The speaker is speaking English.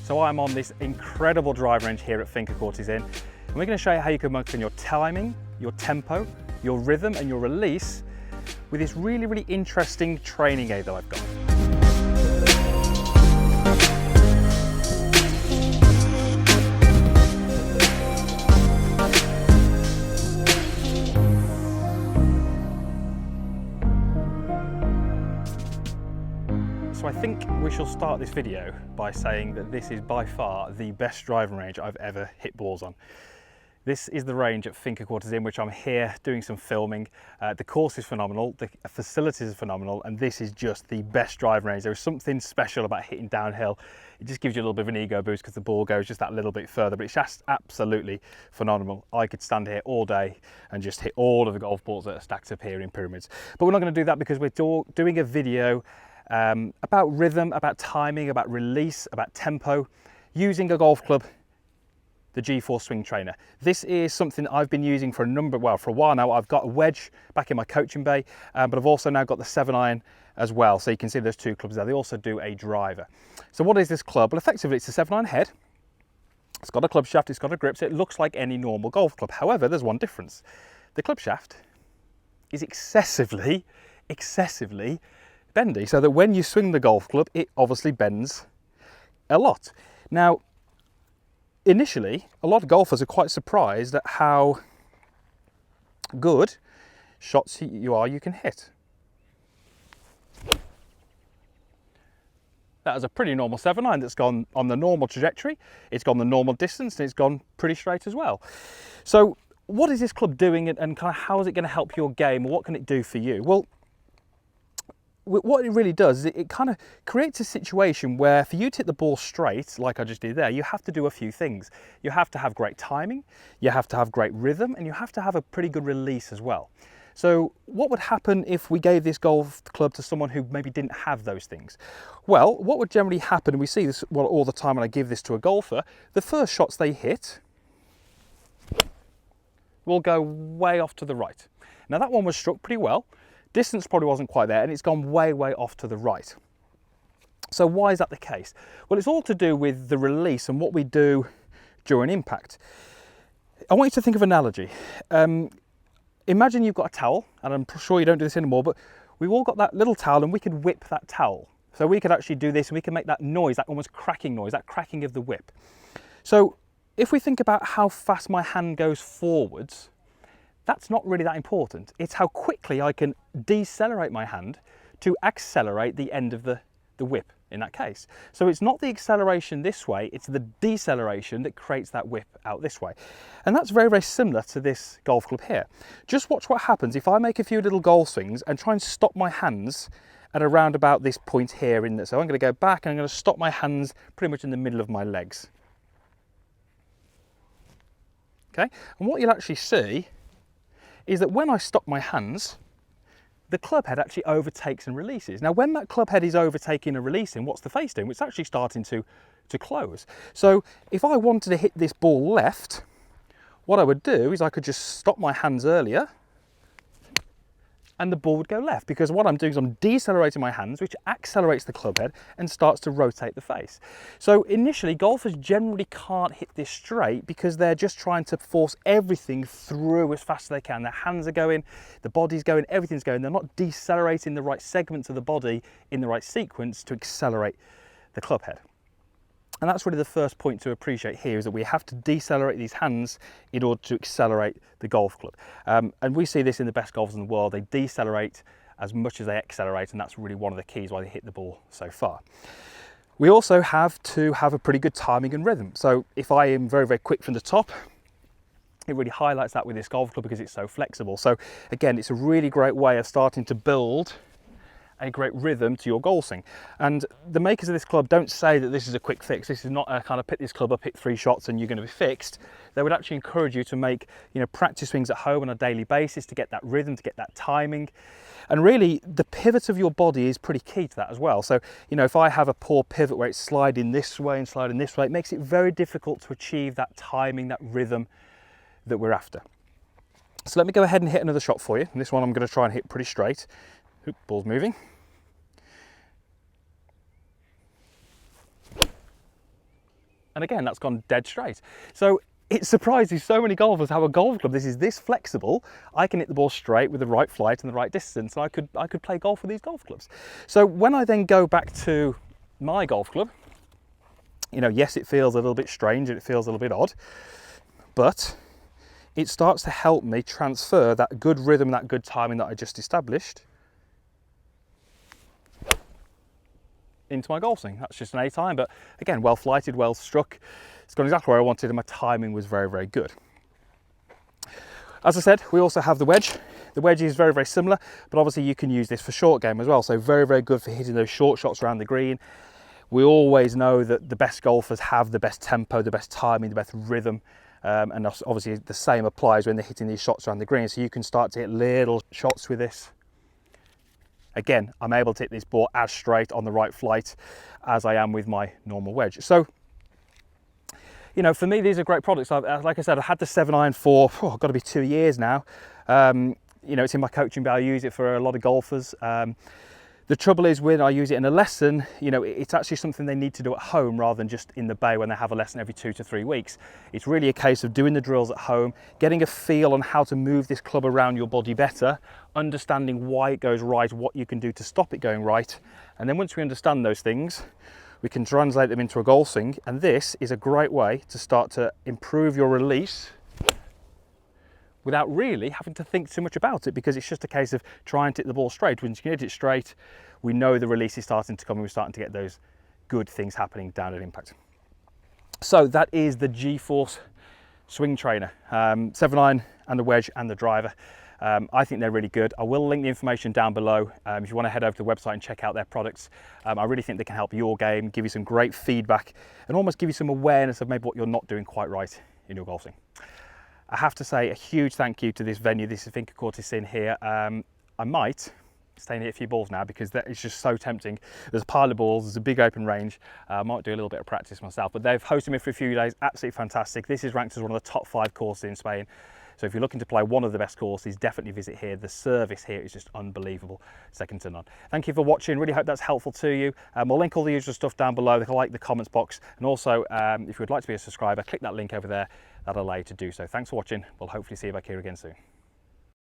So I'm on this incredible driving range here at Finca Courtes Inn, and we're going to show you how you can work on your timing, your tempo, your rhythm and your release with this really interesting training aid that I've got. So I think we shall start this video by saying that this is by far the best driving range I've ever hit balls on. This is the range at Finca Courtes Inn, which I'm here doing some filming. The course is phenomenal, the facilities are phenomenal, and this is just the best driving range. There is something special about hitting downhill. It just gives you a little bit of an ego boost because the ball goes just that little bit further, but it's just absolutely phenomenal. I could stand here all day and just hit all of the golf balls that are stacked up here in pyramids. But we're not going to do that because we're doing a video about rhythm, about timing, about release, about tempo, using a golf club, the GForce Swing Trainer. This is something I've been using for a while now. I've got a wedge back in my coaching bay, but I've also now got the 7-iron as well. So you can see there's two clubs there. They also do a driver. So what is this club? Well, effectively it's a 7-iron head. It's got a club shaft, it's got a grip, so it looks like any normal golf club. However, there's one difference. The club shaft is excessively bendy, so that when you swing the golf club, it obviously bends a lot. Now, initially, a lot of golfers are quite surprised at how good shots you can hit. That is a pretty normal 7-iron that's gone on the normal trajectory, it's gone the normal distance, and it's gone pretty straight as well. So what is this club doing, and kind of how is it going to help your game, or what can it do for you? Well, what it really does is it kind of creates a situation where for you to hit the ball straight, like I just did there, you have to do a few things. You have to have great timing, you have to have great rhythm, and you have to have a pretty good release as well. So what would happen if we gave this golf club to someone who maybe didn't have those things? Well, what would generally happen, and we see this all the time when I give this to a golfer, the first shots they hit will go way off to the right. Now that one was struck pretty well. Distance probably wasn't quite there, and it's gone way off to the right. So why is that the case? Well, it's all to do with the release and what we do during impact. I want you to think of an analogy. Imagine you've got a towel, and I'm sure you don't do this anymore, but we've all got that little towel and we could whip that towel. So we could actually do this and we can make that noise, that almost cracking noise, that cracking of the whip. So if we think about how fast my hand goes forwards, that's not really that important. It's how quickly I can decelerate my hand to accelerate the end of the whip in that case. So it's not the acceleration this way, it's the deceleration that creates that whip out this way. And that's very similar to this golf club here. Just watch what happens if I make a few little golf swings and try and stop my hands at around about this point here in this. So I'm going to go back and I'm going to stop my hands pretty much in the middle of my legs. Okay, and what you'll actually see is that when I stop my hands, the club head actually overtakes and releases. Now, when that club head is overtaking and releasing, what's the face doing? It's actually starting to close. So if I wanted to hit this ball left, what I would do is I could just stop my hands earlier and the ball would go left, because what I'm doing is I'm decelerating my hands, which accelerates the club head and starts to rotate the face. So initially, golfers generally can't hit this straight because they're just trying to force everything through as fast as they can. Their hands are going, the body's going, everything's going. They're not decelerating the right segments of the body in the right sequence to accelerate the club head. And that's really the first point to appreciate here, is that we have to decelerate these hands in order to accelerate the golf club. And we see this in the best golfers in the world. They decelerate as much as they accelerate, and that's really one of the keys why they hit the ball so far. We also have to have a pretty good timing and rhythm. So if I am very quick from the top, it really highlights that with this golf club because it's so flexible. So again, it's a really great way of starting to build a great rhythm to your golf swing. And the makers of this club don't say that this is a quick fix. This is not a kind of pick this club up, hit 3 shots and you're going to be fixed. They would actually encourage you to make, practice swings at home on a daily basis to get that rhythm, to get that timing. And really the pivot of your body is pretty key to that as well. So, if I have a poor pivot where it's sliding this way and sliding this way, it makes it very difficult to achieve that timing, that rhythm that we're after. So let me go ahead and hit another shot for you. And this one I'm going to try and hit pretty straight. Oop, ball's moving. And again, that's gone dead straight. So it surprises so many golfers how a golf club, this is this flexible, I can hit the ball straight with the right flight and the right distance, and I could play golf with these golf clubs. So when I then go back to my golf club, you know, yes, it feels a little bit strange and it feels a little bit odd, but it starts to help me transfer that good rhythm, that good timing that I just established into my golf swing. That's just an A time, but again, well flighted, well struck. It's gone exactly where I wanted, and my timing was very, very good. As I said, we also have the wedge. The wedge is very, very similar, but obviously you can use this for short game as well. So very, very good for hitting those short shots around the green. We always know that the best golfers have the best tempo, the best timing, the best rhythm. And obviously the same applies when they're hitting these shots around the green. So you can start to hit little shots with this. Again, I'm able to hit this ball as straight on the right flight as I am with my normal wedge. So, you know, for me, these are great products. Like I said, I've had the 7-iron for, got to be 2 years now. You know, it's in my coaching bag. I use it for a lot of golfers. The trouble is when I use it in a lesson, you know, it's actually something they need to do at home rather than just in the bay when they have a lesson every 2 to 3 weeks. It's really a case of doing the drills at home, getting a feel on how to move this club around your body better, understanding why it goes right, what you can do to stop it going right. And then once we understand those things, we can translate them into a golf swing. And this is a great way to start to improve your release without really having to think too much about it, because it's just a case of trying to hit the ball straight. When you can hit it straight, we know the release is starting to come and we're starting to get those good things happening down at impact. So that is the GForce Swing Trainer, 7-iron and the wedge and the driver. I think they're really good. I will link the information down below if you want to head over to the website and check out their products. I really think they can help your game, give you some great feedback and almost give you some awareness of maybe what you're not doing quite right in your golf swing. I have to say a huge thank you to this venue. This is Finca Cortis in here. I might stay and hit a few balls now because that is just so tempting. There's a pile of balls, there's a big open range. I might do a little bit of practice myself, but they've hosted me for a few days. Absolutely fantastic. This is ranked as one of the top 5 courses in Spain. So if you're looking to play one of the best courses, definitely visit here. The service here is just unbelievable, second to none. Thank you for watching. Really hope that's helpful to you. We'll link all the usual stuff down below. Like the comments box. And also, if you would like to be a subscriber, click that link over there. That'll allow you to do so. Thanks for watching. We'll hopefully see you back here again soon.